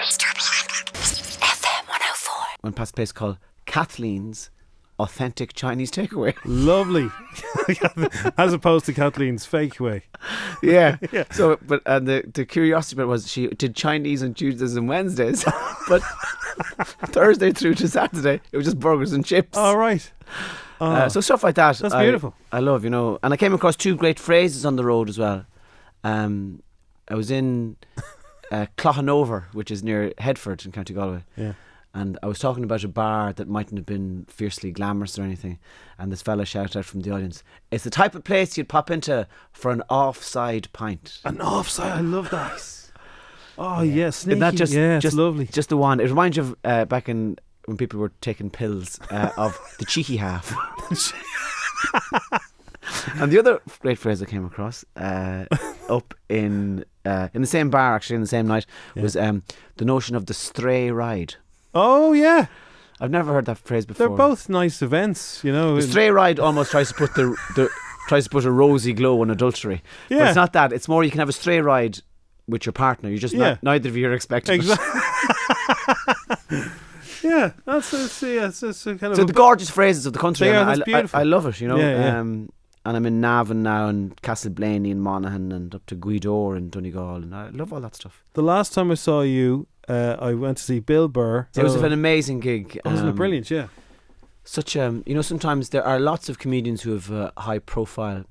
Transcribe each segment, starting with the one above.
FM104. Went past a place called Kathleen's Authentic Chinese Takeaway. Lovely. As opposed to Kathleen's fake way. Yeah. So, but the curiosity bit was she did Chinese on Tuesdays and Wednesdays, but Thursday through to Saturday it was just burgers and chips. All right. So stuff like that. That's beautiful. I love, and I came across two great phrases on the road as well. I was in Clochanover, which is near Headford in County Galway. Yeah. And I was talking about a bar that mightn't have been fiercely glamorous or anything. And this fella shouted out from the audience, "It's the type of place you'd pop into for an offside pint." An offside, I love that. Oh, yeah, sneaky. Isn't that it's lovely. Just the one. It reminds you of back in when people were taking pills of the cheeky half. And the other great phrase I came across up in the same bar, actually, in the same night, was the notion of the stray ride. Oh, yeah. I've never heard that phrase before. They're both nice events, The stray ride almost tries to put tries to put a rosy glow on adultery. Yeah. But it's not that. It's more you can have a stray ride with your partner. You just neither of you are expecting it. Yeah, that's a kind of. So the gorgeous phrases of the country. That's beautiful. I love it, Yeah. And I'm in Navan now, and Castleblaney and Monaghan, and up to Gweedore and Donegal, and I love all that stuff. The last time I saw you, I went to see Bill Burr. It was an amazing gig. Wasn't it brilliant? Yeah. Such sometimes there are lots of comedians who have high profile,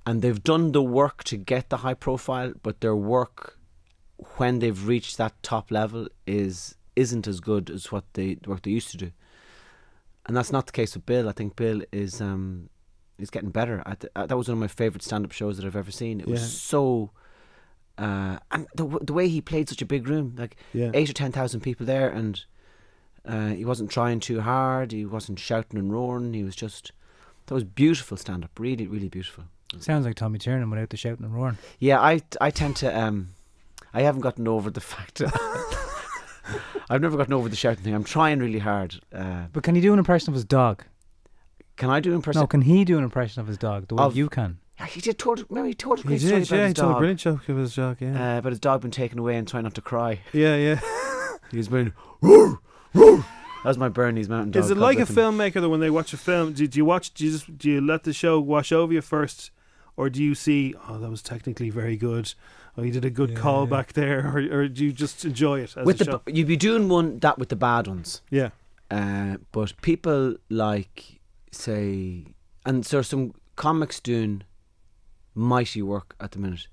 and they've done the work to get the high profile, but their work when they've reached that top level isn't as good as what the work they used to do. And that's not the case with Bill. I think Bill is getting better. That was one of my favourite stand-up shows that I've ever seen. It was so... and the way he played such a big room, like 8 or 10,000 people there, and he wasn't trying too hard, he wasn't shouting and roaring, he was just... That was beautiful stand-up, really, really beautiful. Sounds like Tommy Tiernan without the shouting and roaring. Yeah, I tend to... I haven't gotten over the fact... I've never gotten over the shouting thing. I'm trying really hard. But can he do an impression of his dog? Can I do an impression? No, can he do an impression of his dog the way you can? Yeah, he did. He told a great story about He his dog. told a brilliant joke of his dog, yeah. But his dog been taken away and trying not to cry. Yeah. He's been... Roar, roar. That's my Bernese mountain dog. Is it like a filmmaker that when they watch a film, do you let the show wash over you first, or do you see, oh, that was technically very good, oh, you did a good call back there, or do you just enjoy it as a show? You'd be doing with the bad ones. Yeah. But people like, say, and there are some comics doing mighty work at the minute.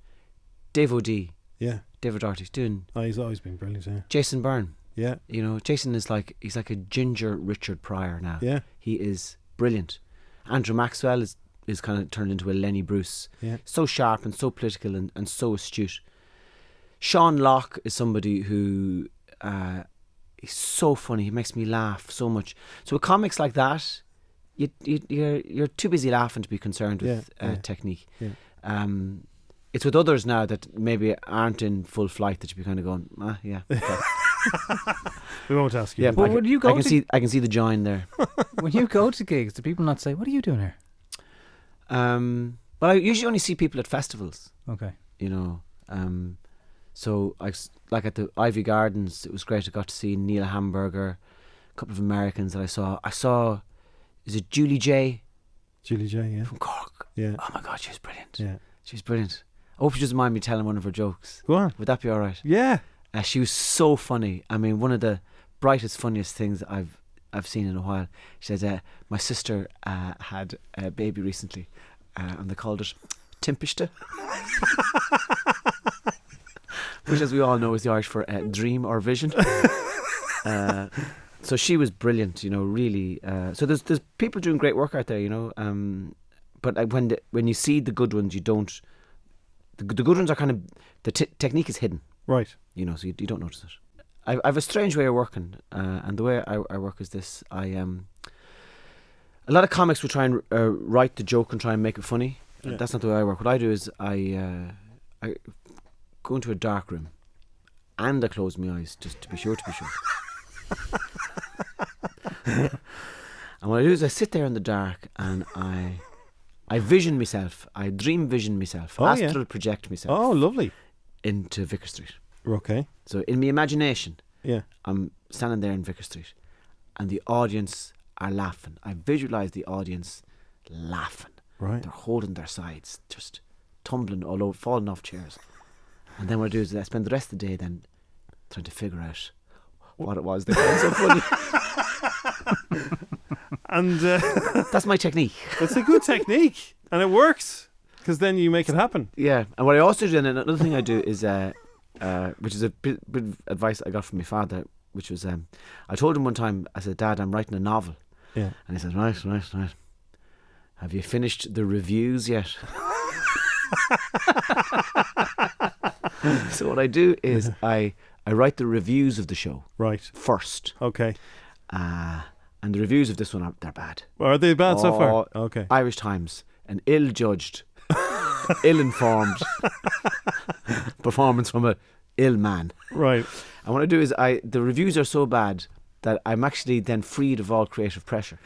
Dave O'D. Yeah. David O'Doherty's doing. Oh, he's always been brilliant, yeah. Jason Byrne. Yeah. Jason is he's like a ginger Richard Pryor now. Yeah. He is brilliant. Andrew Maxwell is kind of turned into a Lenny Bruce. Yeah. So sharp and so political and so astute. Sean Locke is somebody who he's so funny. He makes me laugh so much. So with comics like that, you're too busy laughing to be concerned with technique. Yeah. It's with others now that maybe aren't in full flight that you be kind of going, yeah. Okay. We won't ask you. Yeah, but when you go I can see the join there. When you go to gigs, do people not say, "What are you doing here"? Well, I usually only see people at festivals. Okay. So like at the Ivy Gardens, it was great. I got to see Neil Hamburger, a couple of Americans that I saw. Is it Julie J? Julie J, yeah. From Cork. Yeah. Oh my God, she was brilliant. Yeah. She was brilliant. I hope she doesn't mind me telling one of her jokes. Go on. Would that be all right? Yeah. She was so funny. I mean, one of the brightest, funniest things I've seen in a while. She said, my sister had a baby recently, and they called it Timpishta. Which, as we all know, is the Irish for dream or vision. So she was brilliant, really. So there's people doing great work out there, but when you see the good ones, you don't. The good ones are kind of the technique is hidden, right? So you don't notice it. I have a strange way of working, and the way I work is this: a lot of comics will try and write the joke and try and make it funny. Yeah. That's not the way I work. What I do is I go into a dark room, and I close my eyes just to be sure. And what I do is I sit there in the dark and I vision myself, I dream vision myself, astral project myself. Oh, lovely. Into Vicar Street. Okay. So in my imagination, Yeah. I'm standing there in Vicar Street, and the audience are laughing. I visualise the audience laughing. Right. They're holding their sides, just tumbling all over, falling off chairs. And then what I do is I spend the rest of the day then trying to figure out what it was that was so funny. And That's my technique. it's a good technique, and it works because then you make it happen. Yeah, and what I also do, and another thing I do is, which is a bit of advice I got from my father, which was, I told him one time, I said, Dad, I'm writing a novel. Yeah. And he said, right. Have you finished the reviews yet? So what I do is I write the reviews of the show Right. first. Okay. And the reviews of this one, they're bad. Are they bad so far? Oh, Okay. Irish Times, an ill-judged, ill-informed performance from a ill man. Right. And what I do is the reviews are so bad that I'm actually then freed of all creative pressure.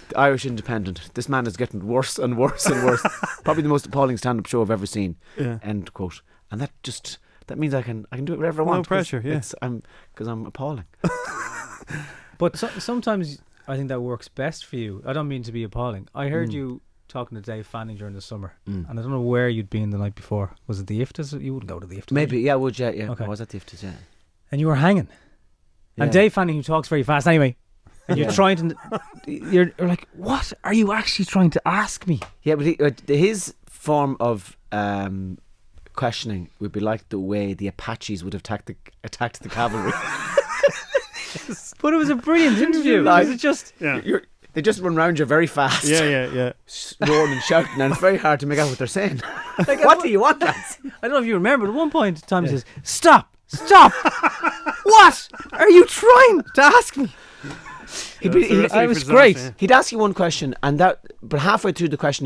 The Irish Independent. This man is getting worse and worse and worse. Probably the most appalling stand-up show I've ever seen. Yeah. End quote. And that means I can do it wherever I want. No pressure. Yeah. Because I'm appalling. But sometimes I think that works best for you. I don't mean to be appalling. I heard you talking to Dave Fanning during the summer, and I don't know where you'd been the night before. Was it the IFTAs? You wouldn't go to the IFTAs. Maybe, yeah, would you? Yeah, Okay. I was at the IFTAs, yeah. And you were hanging. Yeah. And Dave Fanning, who talks very fast anyway, and Yeah. you're trying to, you're like, what are you actually trying to ask me? Yeah, but his form of questioning would be like the way the Apaches would have attacked the cavalry. But it was a brilliant interview. Like- Was it just? Yeah. They just run round you very fast. Yeah. Roaring and shouting, and it's very hard to make out what they're saying. What do you want, lads? I don't know if you remember. At one point, Tommy says, "Stop! What are you trying to ask me?" I was great. He'd ask you one question, but halfway through the question,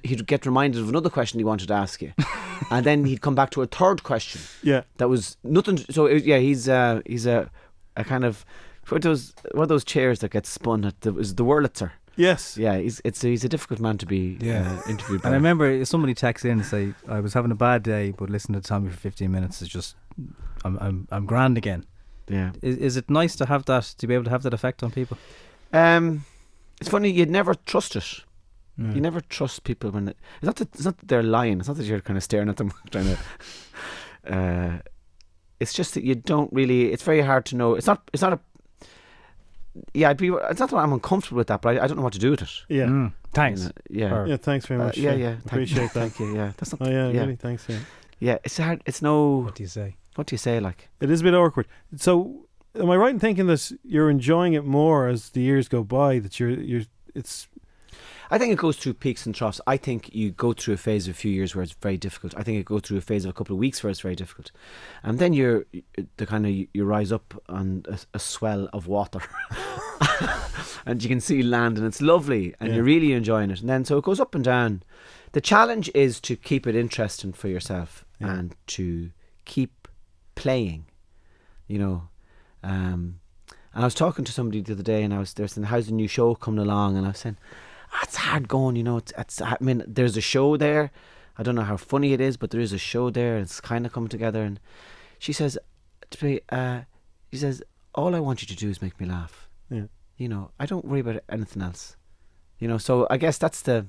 he'd get reminded of another question he wanted to ask you, and then he'd come back to a third question. Yeah. That was nothing. So he's a kind of one of those chairs that gets spun at the Wurlitzer. Yes. Yeah, he's a difficult man to be interviewed by. And I remember somebody texted in and say, "I was having a bad day, but listening to Tommy for 15 minutes is just, I'm grand again." Yeah. Is it nice to have that, to be able to have that effect on people? It's funny, you'd never trust it. You never trust people when it's not that they're lying. It's not that you're kind of staring at them trying to. It's just that you don't really. It's very hard to know. It's not a. Yeah, it's not that I'm uncomfortable with that, but I don't know what to do with it. Yeah. Thanks. You know, yeah. Or- Yeah. Thanks very much. Yeah. Appreciate that. Thank you. Yeah, that's not. Oh yeah. Yeah. Really. Thanks. Yeah. Yeah, it's hard. It's no. What do you say? What do you say? Like, It is a bit awkward. So, am I right in thinking that you're enjoying it more as the years go by? That it's. I think it goes through peaks and troughs. I think you go through a phase of a few years where it's very difficult. I think it goes through a phase of a couple of weeks where it's very difficult, and then you rise up on a swell of water, and you can see land, and it's lovely, and you're really enjoying it. And then so it goes up and down. The challenge is to keep it interesting for yourself and to keep playing, you know. And I was talking to somebody the other day, and they were saying, "How's the new show coming along?" And I was saying, it's hard going, you know. I mean, there's a show there. I don't know how funny it is, but there is a show there. It's kind of coming together. And she says to me, she says, all I want you to do is make me laugh. Yeah. You know, I don't worry about anything else. You know, so I guess that's the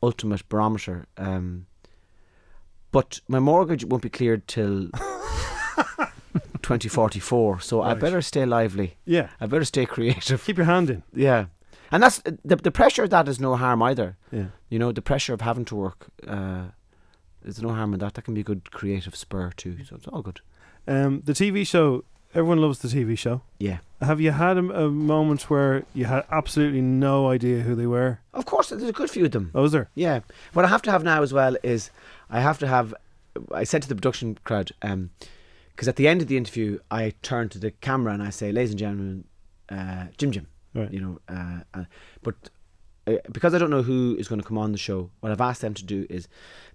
ultimate barometer. But my mortgage won't be cleared till 2044. So I better stay lively. Yeah. I better stay creative. Keep your hand in. Yeah. And that's the pressure of that is no harm either. Yeah. You know, the pressure of having to work, there's no harm in that. That can be a good creative spur too. So it's all good. The TV show. Everyone loves the TV show. Yeah. Have you had a moment where you had absolutely no idea who they were? Of course, there's a good few of them. Oh, is there? Yeah. What I have to have now as well is I said to the production crowd, because at the end of the interview, I turn to the camera and I say, ladies and gentlemen, Jim-Jim. Right. You know, but because I don't know who is going to come on the show, what I've asked them to do is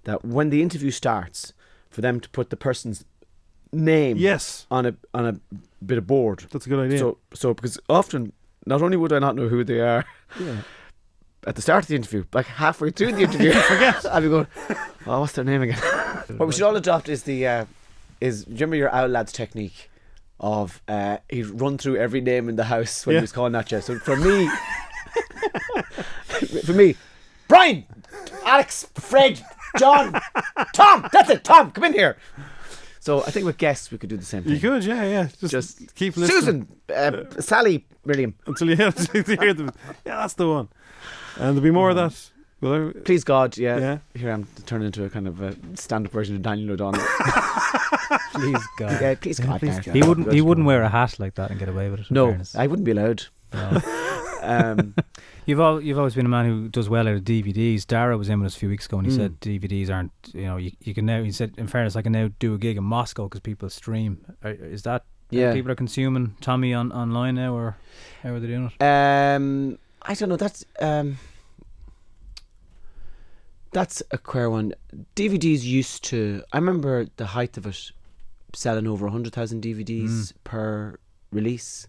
that when the interview starts, for them to put the person's name on a bit of board. That's a good idea. So because often not only would I not know who they are at the start of the interview, like halfway through the interview, forget. I'd be going, oh, what's their name again? What we should all adopt is do you remember your Owl Lads technique of he'd run through every name in the house when he was calling at you. So for me, Brian, Alex, Fred, John, Tom. That's it. Tom, come in here. So I think with guests we could do the same thing. You could, yeah. Just keep listening. Susan, Sally, William. Until you hear them. Yeah, that's the one. And there'll be more of that. Please God, yeah. Here I'm turning into a kind of a stand-up version of Daniel O'Donnell. Please God. Yeah, please God. Please God. He wouldn't wear a hat like that and get away with it. No, fairness. I wouldn't be allowed. No. You've always been a man who does well out of DVDs. Dara was in with us a few weeks ago and he said DVDs aren't, you can now, he said, in fairness, I can now do a gig in Moscow because people stream. Is that people are consuming Tommy online now, or how are they doing it? I don't know. That's a queer one. DVDs used to, I remember the height of it selling over 100,000 DVDs per release.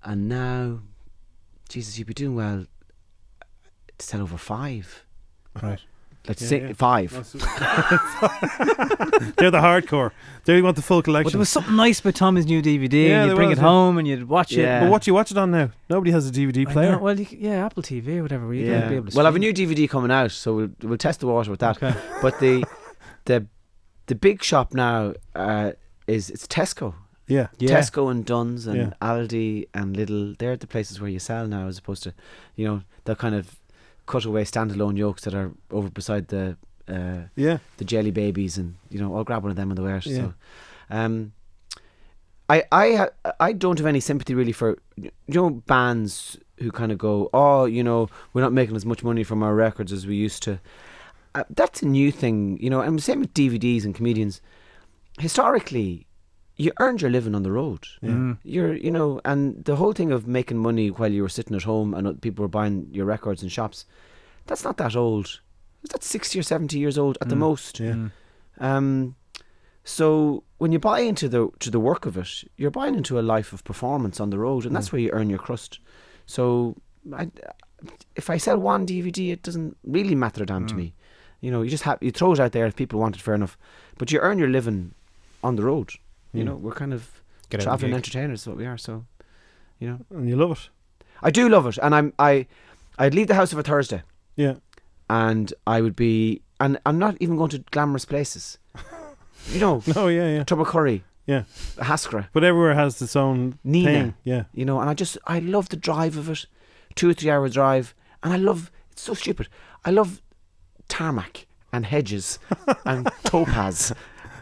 And now, Jesus, you'd be doing well to sell over 5. Right. Let's say 5. They're the hardcore. They want the full collection. But there was something nice about Tommy's new DVD. And you'd bring it home and you'd watch it. But what do you watch it on now? Nobody has a DVD player. Well, Apple TV or whatever. You can't be able to Well, I have a new DVD coming out, so we'll test the water with that. Okay. But the big shop now it's Tesco. Yeah. Tesco and Dunn's and Aldi and Lidl. They're the places where you sell now, as opposed to, the kind of cutaway standalone yolks that are over beside the jelly babies, and I'll grab one of them on the way out. So, I don't have any sympathy really for bands who kind of go, we're not making as much money from our records as we used to. That's a new thing, and the same with DVDs and comedians. Historically, you earned your living on the road. You're, and the whole thing of making money while you were sitting at home and people were buying your records in shops, that's not that old. That's 60 or 70 years old at the most. So when you buy into the work of it, you're buying into a life of performance on the road, and that's where you earn your crust. So if I sell one DVD, it doesn't really matter a damn to me. You just you throw it out there if people want it, fair enough. But you earn your living on the road. We're kind of travelling entertainers, is what we are. So, and you love it. I do love it, and I'd leave the house of a Thursday. Yeah, and I would be, and I'm not even going to glamorous places. No, Tubbercurry, Haskra, but everywhere has its own Nina, thing. Yeah, and I love the drive of it, 2 or 3 hour drive, and it's so stupid. I love tarmac and hedges and topaz.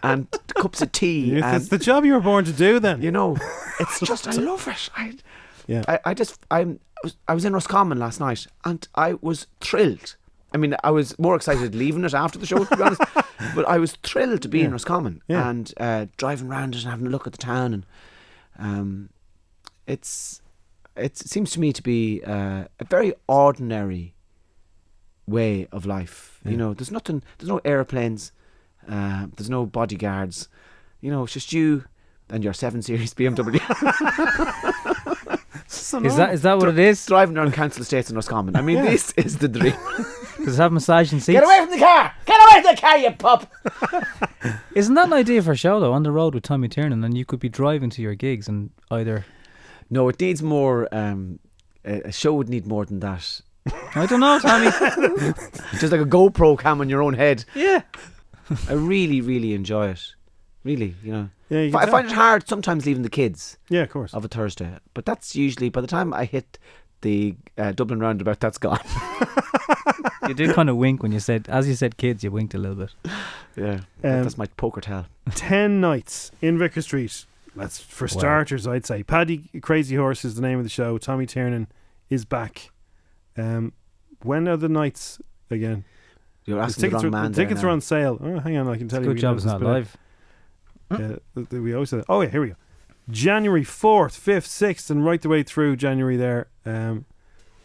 And cups of tea. It's the job you were born to do then. It's just, I love it. I was in Roscommon last night and I was thrilled. I mean, I was more excited leaving it after the show, to be honest. But I was thrilled to be in Roscommon and driving around it and having a look at the town. And it seems to me to be a very ordinary way of life. There's no airplanes. There's no bodyguards, it's just you and your 7 Series BMW. Is that what it is? Driving around council estates in Roscommon. I mean, this is the dream. Does it have massaging seats? Get away from the car! Get away from the car, you pup! Isn't that an idea for a show though? On the road with Tommy Tiernan, and you could be driving to your gigs and either. No, it needs more. A show would need more than that. I don't know, Tommy. Just like a GoPro cam on your own head. Yeah. I really, really enjoy it. Really, Yeah, I find it hard sometimes leaving the kids. Yeah, of course. Of a Thursday, but that's usually by the time I hit the Dublin roundabout, that's gone. You did kind of wink when you said kids. You winked a little bit. Yeah, that's my poker tell. 10 nights in Vicar Street. That's for starters, I'd say. Paddy Crazy Horse is the name of the show. Tommy Tiernan is back. When are the nights again? You're asking the wrong man. Tickets are on sale. Oh, hang on, I can tell you. Good job it's not live. We always say, oh yeah, here we go. January 4th, 5th, 6th, and right the way through January there.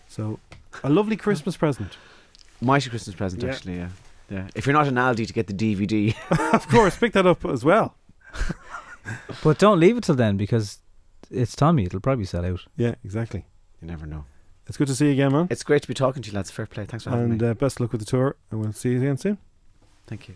So a lovely Christmas present. Mighty Christmas present, actually. Yeah. If you're not in Aldi to get the DVD, of course, pick that up as well. But don't leave it till then, because it's Tommy. It'll probably sell out. Yeah, exactly. You never know. It's good to see you again, man. It's great to be talking to you, lads. Fair play. Thanks for having me. And best of luck with the tour, and we'll see you again soon. Thank you.